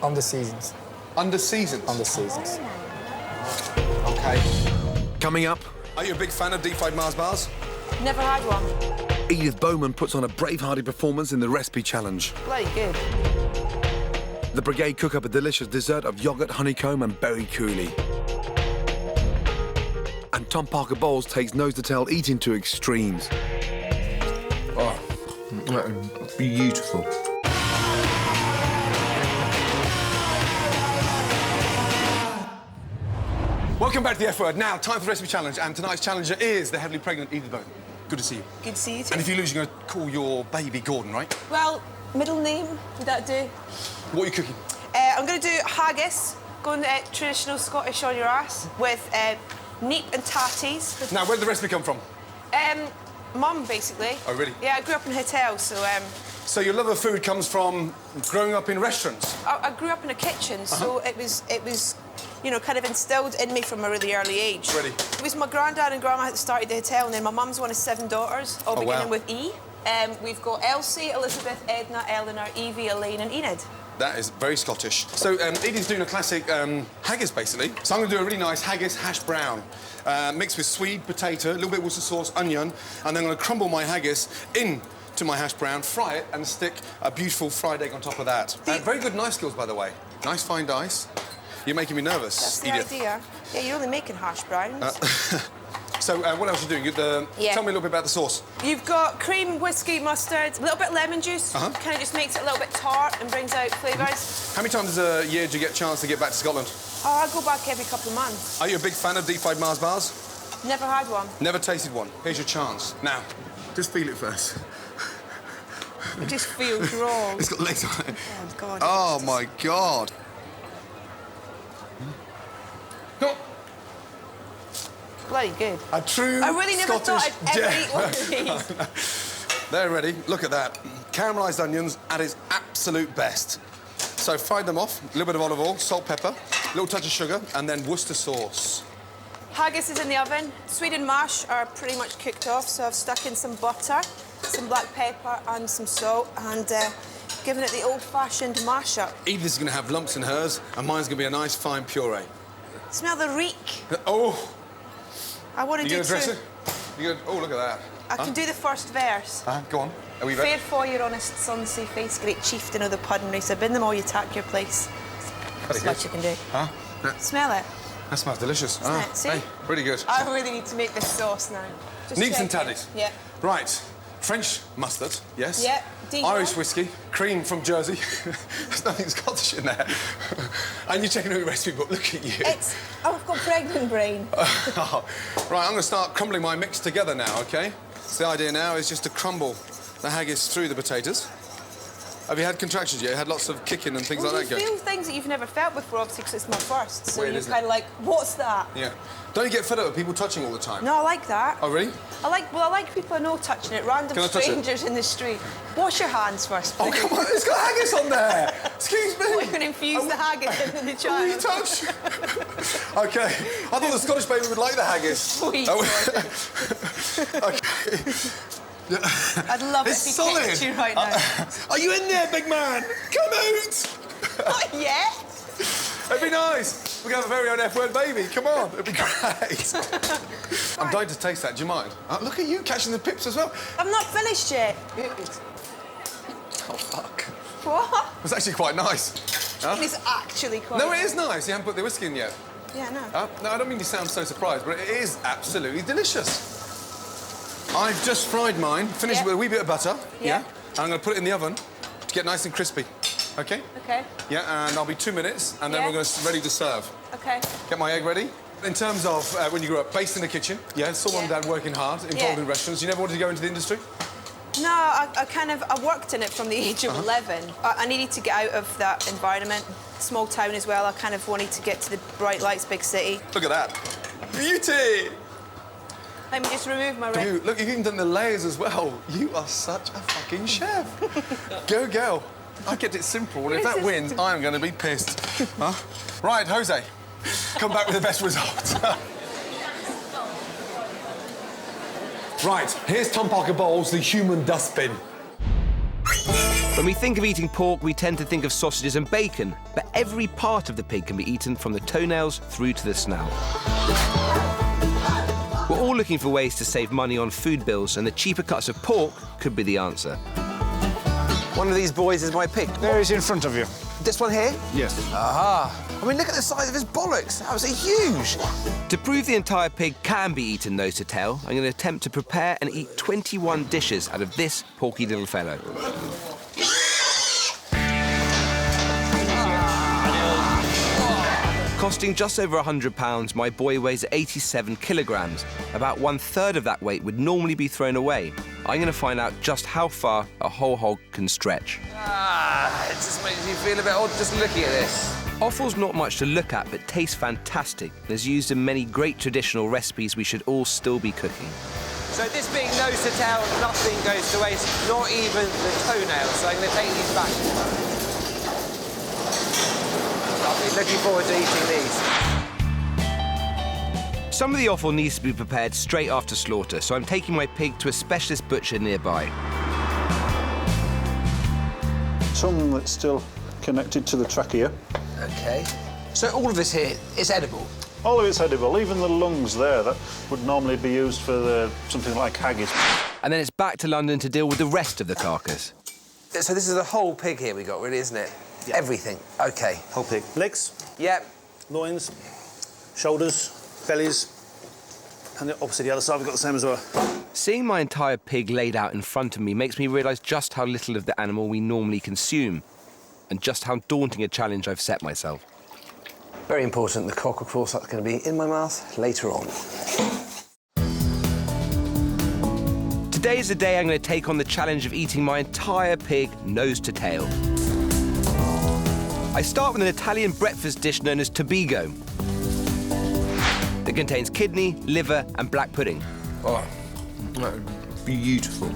S3: Under seasons.
S1: Under seasons.
S3: Under seasons.
S1: Okay.
S5: Coming up.
S1: Are you a big fan of deep-fried Mars bars?
S12: Never had one.
S5: Edith Bowman puts on a brave-hearted performance in the recipe challenge.
S12: Bloody good.
S5: The brigade cook up a delicious dessert of yoghurt, honeycomb and berry coulis. And Tom Parker Bowles takes nose-to-tail eating to extremes.
S1: Oh, beautiful. Welcome back to the F Word. Now, time for the recipe challenge, and tonight's challenger is the heavily pregnant Edith Bowman. Good to see you.
S12: Good to see you too.
S1: And if you lose, you're going to call your baby Gordon, right?
S12: Well, middle name, would that do?
S1: What are you cooking?
S12: I'm going to do haggis, going traditional Scottish on your ass, with neep and tatties.
S1: Now, where did the recipe come from?
S12: Mum, basically.
S1: Oh, really?
S12: Yeah, I grew up in hotels, so
S1: So your love of food comes from growing up in restaurants?
S12: I grew up in a kitchen, so it was, you know, kind of instilled in me from a really early age.
S1: Ready?
S12: It was my granddad and grandma that started the hotel, and then my mum's one of 7 daughters, all beginning with E. We've got Elsie, Elizabeth, Edna, Eleanor, Evie, Elaine and Enid.
S1: That is very Scottish. So Edie's doing a classic haggis, basically. So I'm going to do a really nice haggis hash brown, mixed with swede, potato, a little bit of Worcester sauce, onion, and then I'm going to crumble my haggis into my hash brown, fry it, and stick a beautiful fried egg on top of that. Very good knife skills, by the way. Nice fine dice. You're making me nervous,
S12: That's the
S1: Edith.
S12: idea. Yeah, you're only making hash browns.
S1: So what else are you doing? Tell me a little bit about the sauce.
S12: You've got cream, whiskey, mustard, a little bit of lemon juice. Kind of just makes it a little bit tart and brings out flavours.
S1: How many times a year do you get a chance to get back to Scotland?
S12: Oh, I go back every couple of months.
S1: Are you a big fan of deep-fried Mars bars?
S12: Never had one.
S1: Never tasted one. Here's your chance. Now, just feel it first.
S12: It just feels wrong.
S1: It's got legs on it.
S12: Oh, God.
S1: Oh, my God. No.
S12: Bloody good.
S1: A true
S12: I really never
S1: Scottish
S12: thought I'd ever eat one of these.
S1: They're ready. Look at that. Caramelised onions at its absolute best. So fried them off, a little bit of olive oil, salt, pepper, a little touch of sugar, and then Worcester sauce.
S12: Haggis is in the oven. Sweet and mash are pretty much cooked off, so I've stuck in some butter, some black pepper and some salt, and given it the old-fashioned mash-up.
S1: Edith's going to have lumps in hers, and mine's going to be a nice fine puree.
S12: Smell the reek.
S1: Oh!
S12: I want to do
S1: You going to dress
S12: two.
S1: it? You gonna... Oh, look at that.
S12: I can do the first verse.
S1: Go on. Are we
S12: Fair
S1: ready?
S12: for your honest son's sae face, great chieftain of the pudding race. I've been them all, you tack your place. That's what you can do. Smell it.
S1: That smells delicious.
S12: Isn't it? See?
S1: Hey, pretty good.
S12: I really need to make this sauce now. Just
S1: Neats and
S12: checking.
S1: taddies.
S12: Yeah.
S1: Right. French mustard, yes.
S12: Yeah. Dijon.
S1: Irish whiskey, cream from Jersey. There's nothing Scottish in there. And you're checking out your recipe book. Look at you.
S12: I've got pregnant brain.
S1: Right, I'm going to start crumbling my mix together now, OK? So the idea now is just to crumble the haggis through the potatoes. Have you had contractions yet? You had lots of kicking and things
S12: Well,
S1: like that
S12: you
S1: going?
S12: feel things that you've never felt before, obviously, because it's my first. So
S1: Weird,
S12: you're
S1: isn't
S12: kind
S1: it?
S12: of like, what's that?
S1: Yeah. Don't you get fed up with people touching all the time?
S12: No, I like that.
S1: Oh, really?
S12: I like people I know touching it, random
S1: Can I touch it?
S12: strangers in the street. Wash your hands first.
S1: Oh, come on, it's got haggis on there! Excuse me!
S12: What, you're going to infuse the haggis into the child?
S1: Will you touch? OK. I thought the Scottish baby would like the haggis.
S12: Sweet.
S1: OK.
S12: I'd love it if he
S1: solid.
S12: kicked you right now.
S1: Are you in there, big man? Come out!
S12: Not yet.
S1: It'd be nice. We're going to have a very own F-word baby. Come on, it'd be great. I'm dying to taste that. Do you mind? Look at you catching the pips as well.
S12: I'm not finished yet.
S1: Oh, fuck.
S12: What?
S1: It's actually quite nice.
S12: It's actually quite
S1: No, it
S12: nice.
S1: is nice. You haven't put the whiskey in yet.
S12: Yeah, no.
S1: No, I don't mean you sound so surprised, but it is absolutely delicious. I've just fried mine, finished with a wee bit of butter.
S12: Yeah.
S1: And I'm going to put it in the oven to get nice and crispy. OK?
S12: OK.
S1: Yeah, and I'll be 2 minutes, and then we're going to ready to serve.
S12: OK.
S1: Get my egg ready. In terms of when you grew up, based in the kitchen, saw mum and dad working hard, involved in restaurants. You never wanted to go into the industry?
S12: No, I worked in it from the age of 11. I needed to get out of that environment. Small town as well. I kind of wanted to get to the bright lights, big city.
S1: Look at that. Beauty!
S12: Let me just remove my
S1: Dude, look, you've even done the layers as well. You are such a fucking chef. Go, girl. I kept it simple, and if that wins, I'm going to be pissed. Right, Jose, come back with the best result. Right, here's Tom Parker Bowles, the human dustbin.
S17: When we think of eating pork, we tend to think of sausages and bacon, but every part of the pig can be eaten from the toenails through to the snout. We're all looking for ways to save money on food bills, and the cheaper cuts of pork could be the answer.
S18: One of these boys is my pig.
S3: There he is in front of you.
S18: This one here?
S3: Yes.
S18: Aha. I mean, look at the size of his bollocks. That was huge.
S17: To prove the entire pig can be eaten nose to tail, I'm going to attempt to prepare and eat 21 dishes out of this porky little fellow. Costing just over £100, my boy weighs 87 kilograms. About 1/3 of that weight would normally be thrown away. I'm going to find out just how far a whole hog can stretch.
S18: It just makes you feel a bit odd just looking at this.
S17: Offal's not much to look at, but tastes fantastic and is used in many great traditional recipes we should all still be cooking.
S19: So this being nose to tail, nothing goes to waste, not even the toenails. So I'm going to take these back. I'll be looking forward to eating these.
S17: Some of the offal needs to be prepared straight after slaughter, so I'm taking my pig to a specialist butcher nearby.
S15: Tongue that's still connected to the trachea.
S18: OK. So all of this here is edible?
S15: All of it's edible, even the lungs there that would normally be used for something like haggis.
S17: And then it's back to London to deal with the rest of the carcass.
S18: So this is the whole pig here we got, really, isn't it? Yeah. Everything. OK.
S20: Whole pig. Legs.
S18: Yep.
S20: Loins. Shoulders. Bellies. And obviously the other side we've got the same as well.
S17: Seeing my entire pig laid out in front of me makes me realise just how little of the animal we normally consume, and just how daunting a challenge I've set myself.
S18: Very important, the cock, of course, that's going to be in my mouth later on.
S17: Today is the day I'm going to take on the challenge of eating my entire pig nose to tail. I start with an Italian breakfast dish known as Tobigo. It contains kidney, liver and black pudding.
S18: Oh, beautiful.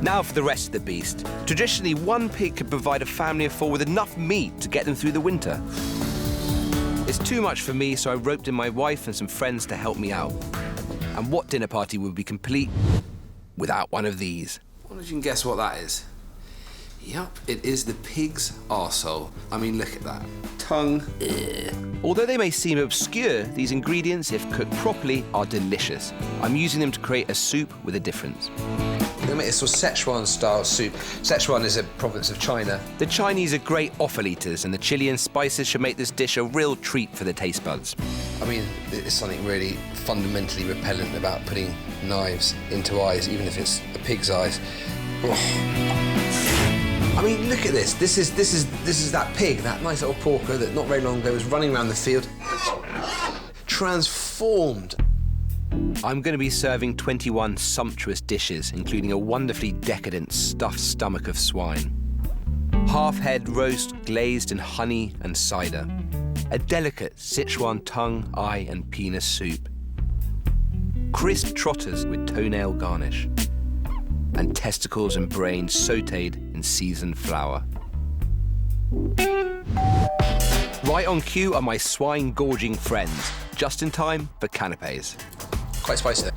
S17: Now for the rest of the beast. Traditionally, one pig could provide a family of 4 with enough meat to get them through the winter. It's too much for me, so I roped in my wife and some friends to help me out. And what dinner party would be complete without one of these?
S21: I wonder if you can guess what that is. Yep, it is the pig's arsehole. I mean, look at that. Tongue.
S17: Although they may seem obscure, these ingredients, if cooked properly, are delicious. I'm using them to create a soup with a difference.
S18: It's a Szechuan-style soup. Szechuan is a province of China.
S17: The Chinese are great offal eaters, and the chili and spices should make this dish a real treat for the taste buds.
S18: I mean, there's something really fundamentally repellent about putting knives into eyes, even if it's a pig's eyes. Oh. I mean, look at this. This is that pig, that nice little porker that not very long ago was running around the field, transformed.
S17: I'm going to be serving 21 sumptuous dishes, including a wonderfully decadent stuffed stomach of swine, half-head roast glazed in honey and cider, a delicate Szechuan tongue, eye and penis soup, crisp trotters with toenail garnish, and testicles and brains sautéed in seasoned flour. Right on cue are my swine-gorging friends, just in time for canapés.
S18: Quite spicy.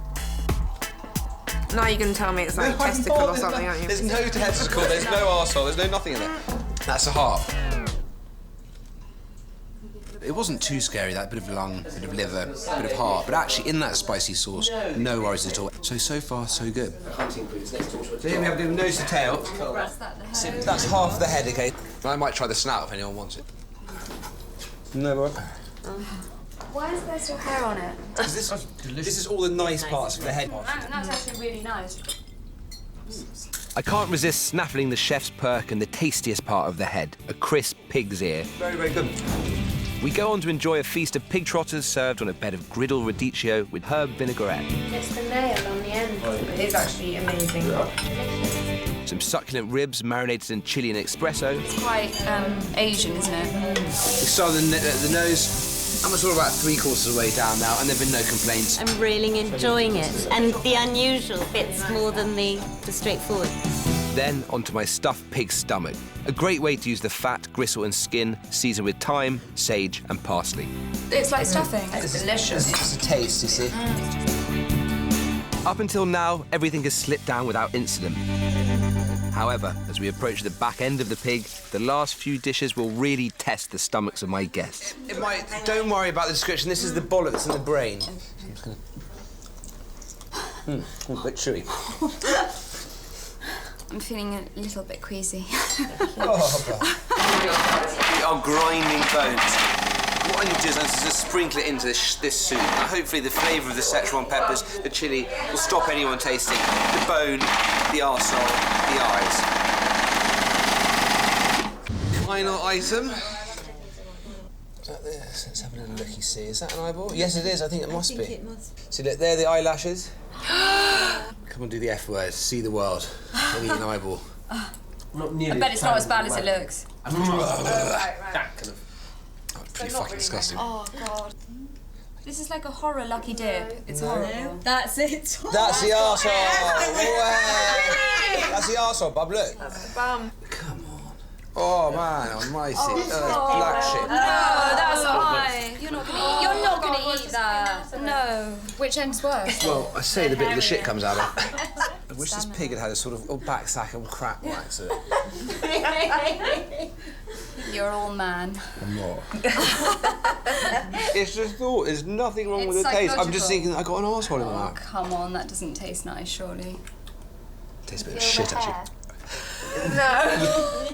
S12: Now you're going to tell me it's like testicle or something, aren't you?
S18: There's no testicle, there's no arsehole, there's no nothing in there. That's a heart. It wasn't too scary, that bit of lung, bit of liver, bit of heart, but actually in that spicy sauce, no worries at all. So far, so good. So here we have the nose to tail. That's half the head, okay? I might try the snout if anyone wants it. No worries.
S22: Why is there still hair on it?
S18: This is all the nice parts of the head.
S22: That's actually really nice.
S17: I can't resist snaffling the chef's perk and the tastiest part of the head, a crisp pig's ear.
S18: Very, very good.
S17: We go on to enjoy a feast of pig trotters served on a bed of griddle radicchio with herb vinaigrette.
S22: It's the nail on the end. It is actually amazing.
S17: Some succulent ribs marinated in chili and espresso.
S22: It's quite Asian, isn't it?
S18: We start the nose. I'm sort of about 3/4 of the way down now, and there have been no complaints.
S23: I'm really enjoying it, and the unusual bits more than the straightforward.
S17: Then onto my stuffed pig stomach. A great way to use the fat, gristle and skin, seasoned with thyme, sage and parsley.
S22: It's like stuffing. It's delicious.
S18: It's a taste, you see.
S17: Up until now, everything has slipped down without incident. However, as we approach the back end of the pig, the last few dishes will really test the stomachs of my guests.
S18: Don't worry about the description. This is the bollocks and the brain. A bit chewy.
S22: I'm feeling a little bit queasy.
S18: We are grinding bones. What I need to do is just sprinkle it into this soup. And hopefully the flavour of the Szechuan peppers, the chilli, will stop anyone tasting the bone, the arsehole, the eyes. Final item. Is that this? Let's have a little looky see. Is that an eyeball? Yes, it is. I think it must be.
S22: It must.
S18: See, look, there are the eyelashes. Come on, do the F word. See the world. I'll eat an eyeball.
S22: I bet it's not as bad as it looks.
S18: That kind of... pretty fucking disgusting.
S22: Oh, God.
S7: This is like a horror lucky dip. It's horrible. That's it.
S18: That's the arsehole. That's the arsehole, Bob. Look.
S12: That's the bum.
S18: Oh man, almighty. Black shit.
S7: No, that's why. You're not gonna eat that. No. Which end's worse?
S18: Well, I say the bit of the shit comes out of it. I wish this pig had had a sort of back sack of crap wax to it.
S7: You're all man.
S18: I'm not. It's just thought. There's nothing wrong with the taste. I'm just thinking I got an arsehole in my mouth.
S7: Come on, that doesn't taste nice, surely.
S18: Tastes a bit of shit, actually.
S7: No.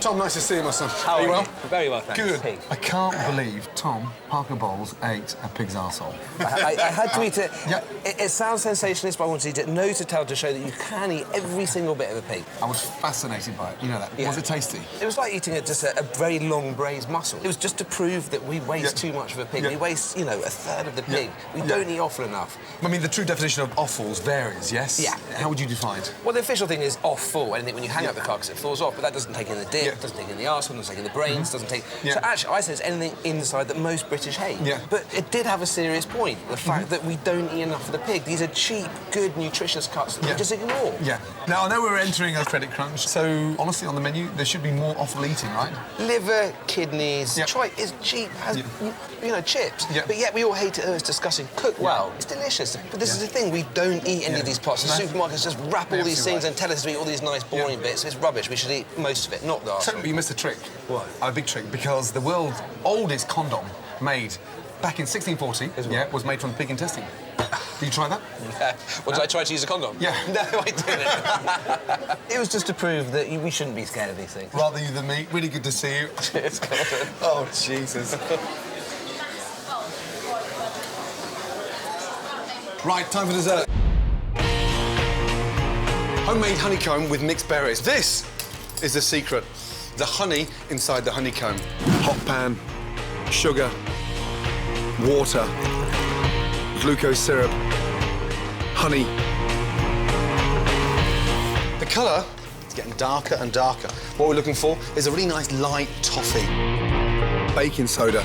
S1: Tom, nice to see you, my son.
S20: How are you?
S1: Well?
S20: Very well, thanks.
S1: Good.
S5: I can't believe Tom Parker Bowles ate a pig's arsehole.
S18: I had to eat it. Yeah. It sounds sensationalist, but I wanted to eat it nose to tail to show that you can eat every single bit of a pig.
S5: I was fascinated by it. You know that.
S18: Yeah.
S5: Was it tasty?
S18: It was like eating just a very long braised mussel. It was just to prove that we waste too much of a pig.
S5: Yeah.
S18: We waste, you know, a third of the pig. We don't eat offal enough.
S5: I mean, the true definition of offals varies, yes?
S18: Yeah.
S5: How would you define it?
S18: Well, the official thing is off-fall. Anything when you hang up the carcass, it falls off, but that doesn't take in the dip, doesn't take in the arsehole, doesn't take in the brains, doesn't take... So actually, I say it's anything inside that most British hate. Yeah. But it did have a serious point, the fact that we don't eat enough of the pig. These are cheap, good, nutritious cuts that we just ignore.
S5: Yeah. Now, I know we're entering a credit crunch, so honestly, on the menu, there should be more offal eating, right?
S18: Liver, kidneys, tripe is cheap, has, you know, chips. But yet we all hate it, it's disgusting. Cooked well, it's delicious. But this is the thing, we don't eat any of these pots. The supermarkets just wrap all these things and tell us to eat all these nice, boring bits. It's rubbish. We should eat most of it, not the arsehole.
S5: You missed a trick. What? A big trick, because the world's oldest condom made back in 1640 was made from pig intestine. Did you try that?
S18: Yeah. Well, did I try to use a condom?
S5: Yeah.
S18: No, I didn't. It was just to prove that we shouldn't be scared of these things.
S5: Rather you than me. Really good to see you.
S18: Cheers, Gordon.
S5: Oh, Jesus. Right, time for dessert.
S1: Homemade honeycomb with mixed berries. This is the secret. The honey inside the honeycomb.
S5: Hot pan, sugar, water, glucose syrup, honey.
S1: The colour is getting darker and darker. What we're looking for is a really nice light toffee.
S5: Baking soda.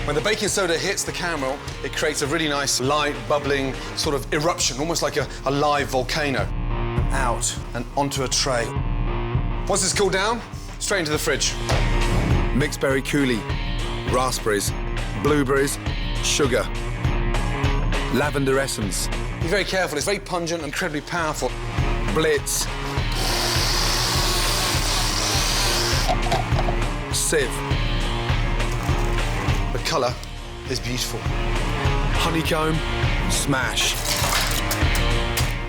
S1: When the baking soda hits the caramel, it creates a really nice, light, bubbling sort of eruption, almost like a live volcano. Out and onto a tray. Once it's cooled down, straight into the fridge.
S5: Mixed berry coulis, raspberries, blueberries, sugar, lavender essence.
S1: Be very careful, it's very pungent and incredibly powerful.
S5: Blitz. Sieve.
S1: The colour is beautiful.
S5: Honeycomb, smash.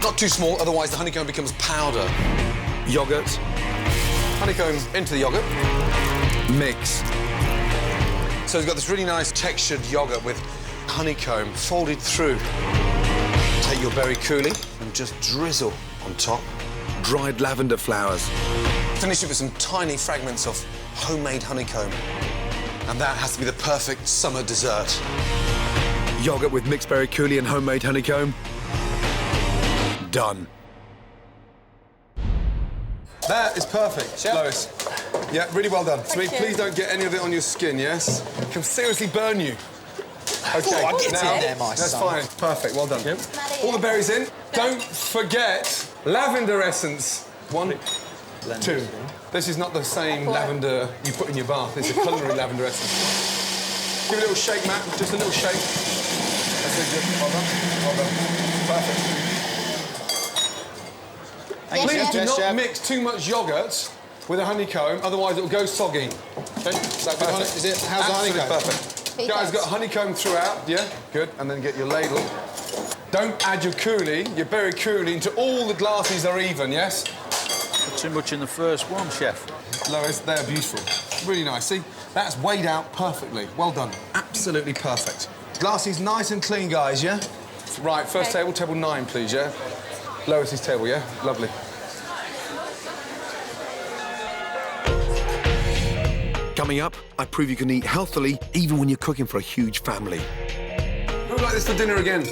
S1: Not too small, otherwise the honeycomb becomes powder.
S5: Yoghurt.
S1: Honeycomb into the yoghurt.
S5: Mix.
S1: So it's got this really nice textured yoghurt with honeycomb folded through. Take your berry coulis and just drizzle on top.
S5: Dried lavender flowers.
S1: Finish it with some tiny fragments of homemade honeycomb. And that has to be the perfect summer dessert.
S5: Yoghurt with mixed berry coulis and homemade honeycomb. Done.
S1: That is perfect, Lois. Yeah, really well done. Sweet, please don't get any of it on your skin, yes? It can seriously burn you. OK,
S3: I get
S1: now,
S3: in there, my
S1: that's
S3: son.
S1: fine. Perfect, well done. All the berries in. Don't forget lavender essence. 1, 2. This is not the same lavender you put in your bath. It's a culinary lavender essence. Give it a little shake, Matt. Just a little shake. That's it, good. Well done. Well done. Perfect. Please do not mix too much yoghurt with a honeycomb, otherwise it will go soggy. Okay? Is that good?
S3: Is it? How's the
S1: Absolutely
S3: honeycomb?
S1: perfect. Guys, got honeycomb throughout, yeah? Good. And then get your ladle. Don't add your coulis, your berry coulis, until all the glasses are even, yes?
S8: Not too much in the first one, Chef.
S1: Lois, they're beautiful. Really nice. See? That's weighed out perfectly. Well done. Absolutely perfect. Glasses nice and clean, guys, yeah? Right, first table, table 9, please, yeah? Lois's table, yeah? Lovely.
S5: Coming up, I prove you can eat healthily even when you're cooking for a huge family.
S1: Who would like this for dinner again?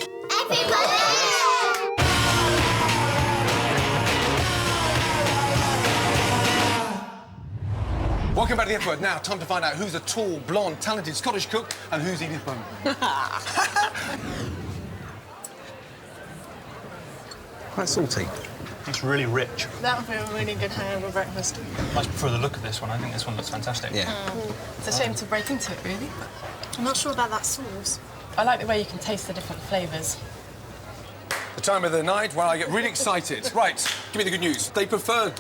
S1: Welcome back to the F Word. Now, time to find out who's a tall, blonde, talented Scottish cook and who's Edith Bowman. Quite salty.
S20: It's really rich.
S22: That would be a really good hangover breakfast.
S20: Much prefer the look of this one. I think this one looks fantastic.
S21: Yeah.
S22: It's a shame to break into it, really. I'm not sure about that sauce. I like the way you can taste the different flavours.
S1: The time of the night where I get really excited. Right, give me the good news. They prefer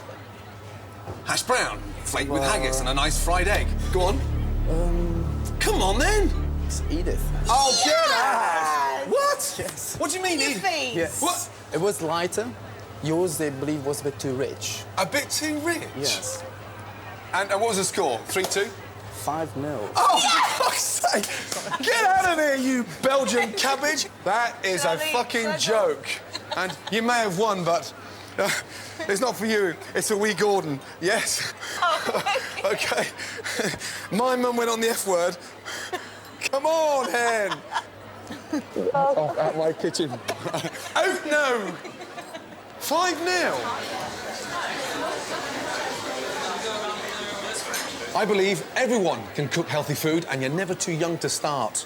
S1: hash brown, flaked with haggis and a nice fried egg. Go on. Come on, then.
S10: It's Edith.
S1: Oh, get out! What?
S10: Yes.
S1: What do you mean, Edith?
S10: Yes.
S1: What?
S10: It was lighter. Yours, they believe, was a bit too rich.
S1: A bit too rich?
S10: Yes.
S1: And what was the score? 3-2?
S10: 5-0.
S1: Oh, for fuck's sake! Get out of here, you Belgian cabbage! That is a fucking joke. And you may have won, but it's not for you. It's for wee Gordon. Yes. OK. My mum went on the F word. Come on, hen. Off out my kitchen. Oh, no! 5-0. I believe everyone can cook healthy food and you're never too young to start.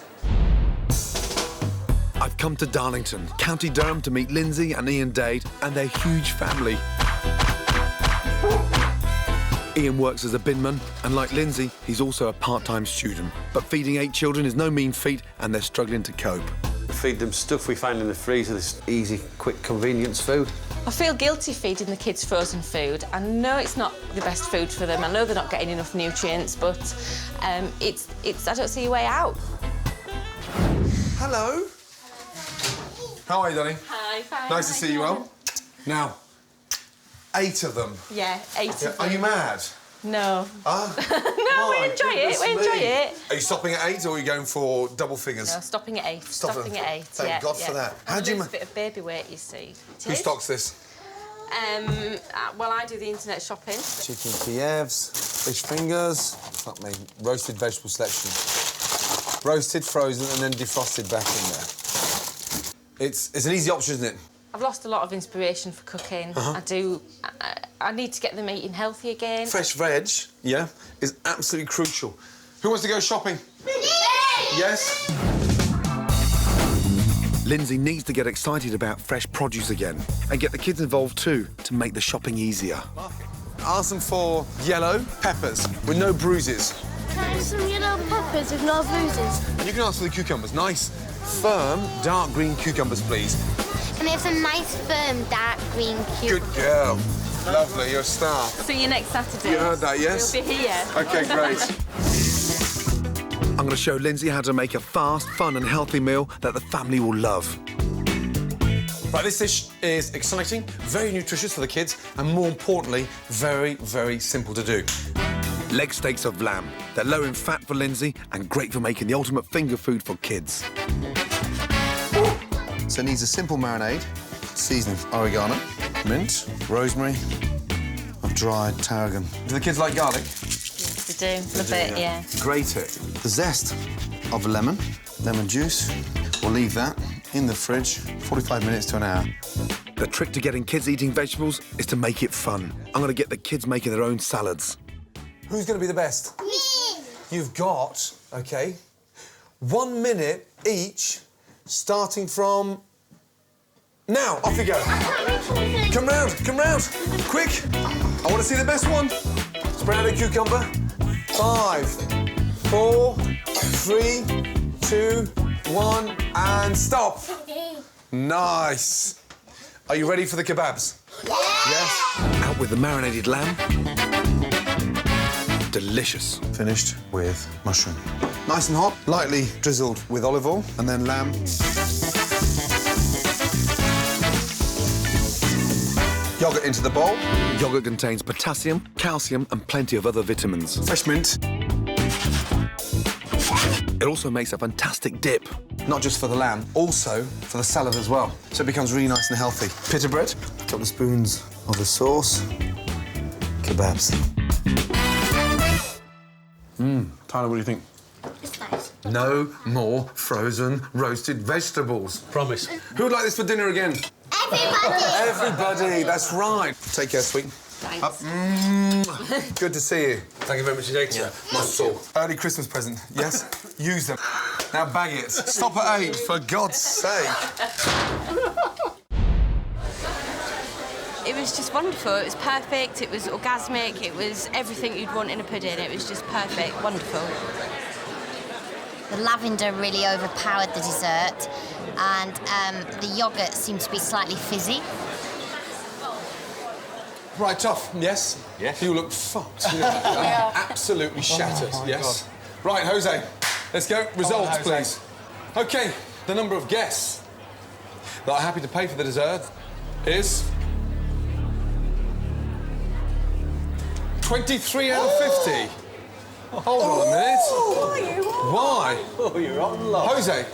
S5: I've come to Darlington, County Durham, to meet Lindsay and Ian Dade and their huge family. Ian works as a binman, and like Lindsay, he's also a part-time student. But feeding 8 children is no mean feat, and they're struggling to cope.
S15: We feed them stuff we find in the freezer, this easy, quick, convenience food.
S11: I feel guilty feeding the kids frozen food. I know it's not the best food for them. I know they're not getting enough nutrients, but it's I don't see a way out.
S1: Hello. How are you, darling?
S11: Hi, fine.
S1: Nice to see you all. Now, 8 of them.
S11: Yeah, 8 of them.
S1: Are you mad?
S11: No.
S1: Ah.
S11: No, we enjoy it. We enjoy it.
S1: Are you stopping at 8 or are you going for double figures?
S11: No, stopping at 8.
S1: Stopping
S11: at 8.
S1: Thank God for that.
S11: How do you? A bit of baby weight, you see.
S1: Who stocks this?
S11: Well, I do the internet shopping.
S1: Chicken Kievs, fish fingers, fuck me, roasted vegetable selection. Roasted, frozen, and then defrosted back in there. It's an easy option, isn't it?
S11: I've lost a lot of inspiration for cooking. I need to get them eating healthy again.
S1: Fresh veg, yeah, is absolutely crucial. Who wants to go shopping? Yes?
S5: Lindsay needs to get excited about fresh produce again and get the kids involved too to make the shopping easier.
S1: Ask them for yellow peppers with no bruises.
S13: Can I have some yellow peppers with no bruises?
S1: And you can ask for the cucumbers. Nice, firm, dark green cucumbers, please.
S13: Can I have some nice, firm, dark green cucumbers?
S1: Good girl. Lovely, you're a star.
S11: See you next Saturday.
S1: You heard that, yes?
S11: We'll be here.
S1: OK, great.
S5: I'm going to show Lindsay how to make a fast, fun and healthy meal that the family will love.
S1: Right, this dish is exciting, very nutritious for the kids, and more importantly, very, very simple to do.
S5: Leg steaks of lamb. They're low in fat for Lindsay and great for making the ultimate finger food for kids.
S1: So it needs a simple marinade, seasoning oregano, mint, rosemary, and dried tarragon. Do the kids like garlic?
S11: Yes, they do. Love it, yeah.
S1: Grate it. The zest of a lemon juice. We'll leave that in the fridge 45 minutes to an hour.
S5: The trick to getting kids eating vegetables is to make it fun. I'm going to get the kids making their own salads.
S1: Who's going to be the best? Me! You've got, OK, 1 minute each, starting from now. Off you go. Come round, quick. I want to see the best one. Spread out a cucumber. 5, 4, 3, 2, 1, and stop. Nice. Are you ready for the kebabs? Yes.
S5: Out with the marinated lamb. Delicious.
S1: Finished with mushroom. Nice and hot, lightly drizzled with olive oil, and then lamb. Yoghurt into the bowl.
S5: Yoghurt contains potassium, calcium, and plenty of other vitamins.
S1: Fresh mint.
S5: It also makes a fantastic dip.
S1: Not just for the lamb, also for the salad as well. So it becomes really nice and healthy. Pita bread. A couple of spoons of the sauce. Kebabs. Tyler, what do you think?
S13: It's nice.
S1: No more frozen roasted vegetables.
S20: Promise.
S1: Who would like this for dinner again?
S13: Everybody!
S1: Everybody, that's right. Take care, sweet.
S23: Thanks.
S1: Good to see you. Thank you very much indeed. Yeah. My soul. Early Christmas present, yes? Use them. Now bag it. Stop at 8, for God's sake.
S23: It was just wonderful. It was perfect. It was orgasmic. It was everything you'd want in a pudding. It was just perfect. Wonderful.
S13: The lavender really overpowered the dessert, and the yoghurt seemed to be slightly fizzy.
S1: Right, tough, yes?
S8: Yes.
S1: You look fucked. Absolutely shattered, yes? God. Right, Jose, let's go. Results, please. OK, the number of guests that are happy to pay for the dessert is... 23 out of 50. Hold on a minute. Why?
S10: Oh, you're on luck.
S1: Jose.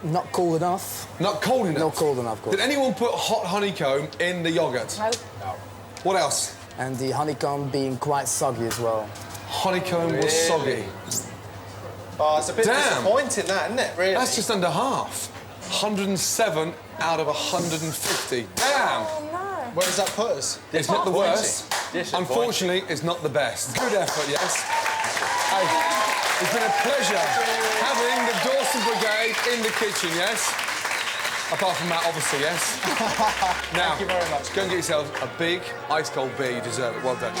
S10: Not cold enough.
S1: Not cold enough?
S10: Not cold enough.
S1: Did anyone put hot honeycomb in the yoghurt?
S10: No.
S1: What else?
S10: And the honeycomb being quite soggy as well.
S1: Honeycomb was soggy.
S3: Oh, it's a bit disappointing, that, isn't it, really?
S1: That's just under half. 107 out of 150. Damn!
S3: Oh, no. Where does that put us?
S1: It's not the worst. Unfortunately, it's not the best. Good effort, yes. Hey, it's been a pleasure having the Dawson Brigade in the kitchen, yes? Apart from that, obviously, yes? Now,
S3: thank you very much.
S1: Go and get yourself a big ice-cold beer. You deserve it. Well done.